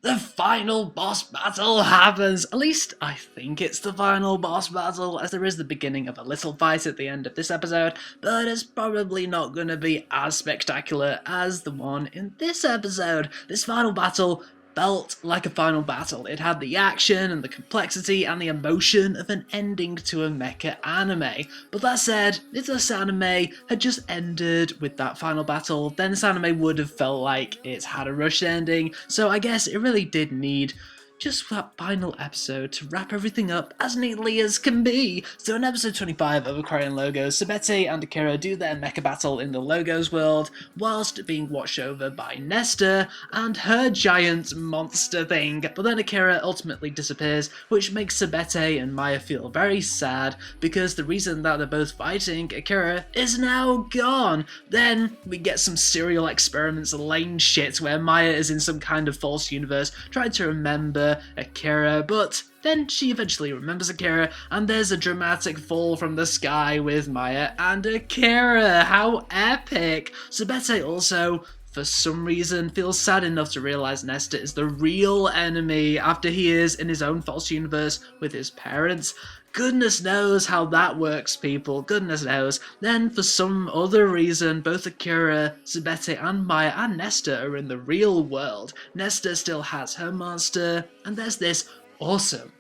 The final boss battle happens! At least, I think it's the final boss battle, as there is the beginning of a little fight at the end of this episode, but it's probably not going to be as spectacular as the one in this episode. This final battle felt like a final battle. It had the action and the complexity and the emotion of an ending to a mecha anime. But that said, if this anime had just ended with that final battle, then this anime would have felt like it's had a rushed ending, so I guess it really did need just that final episode to wrap everything up as neatly as can be. So in episode 25 of Aquarion Logos, Sabete and Akira do their mecha battle in the Logos world, whilst being watched over by Nesta and her giant monster thing. But then Akira ultimately disappears, which makes Sabete and Maya feel very sad, because the reason that they're both fighting Akira is now gone. Then we get some serial experiments lane shit where Maya is in some kind of false universe trying to remember Akira, but then she eventually remembers Akira, and there's a dramatic fall from the sky with Maya and Akira. How epic! Sabete also, for some reason, feels sad enough to realise Nesta is the real enemy after he is in his own false universe with his parents. Goodness knows how that works, people. Goodness knows. Then, for some other reason, both Akira, Sabete, and Maya and Nesta are in the real world. Nesta still has her monster, and there's this awesome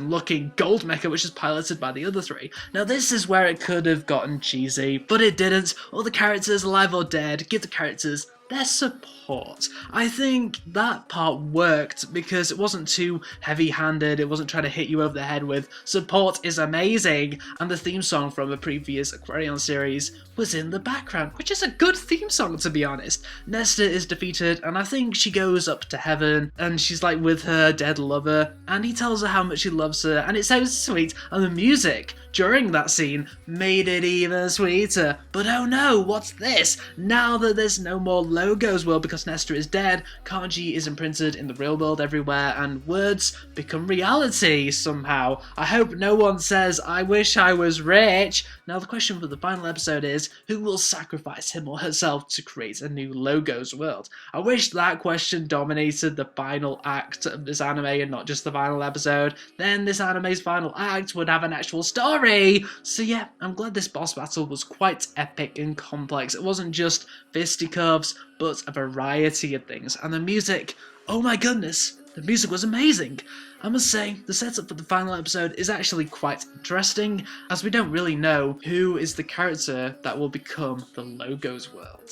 looking gold mecha which is piloted by the other three. Now this is where it could have gotten cheesy, but it didn't. All the characters, alive or dead, give the characters their support. I think that part worked because it wasn't too heavy-handed, it wasn't trying to hit you over the head with support is amazing, and the theme song from a previous Aquarion series was in the background, which is a good theme song to be honest. Nesta is defeated and I think she goes up to heaven and she's like with her dead lover and he tells her how much he loves her and it sounds sweet, and the music during that scene made it even sweeter. But oh no, what's this? Now that there's no more Logos world because Nesta is dead, kanji is imprinted in the real world everywhere and words become reality somehow. I hope no one says, I wish I was rich. Now the question for the final episode is, who will sacrifice him or herself to create a new Logos world? I wish that question dominated the final act of this anime and not just the final episode. Then this anime's final act would have an actual story. So yeah, I'm glad this boss battle was quite epic and complex. It wasn't just fisticuffs, but a variety of things. And the music, oh my goodness, the music was amazing. I must say, the setup for the final episode is actually quite interesting, as we don't really know who is the character that will become the Logos world.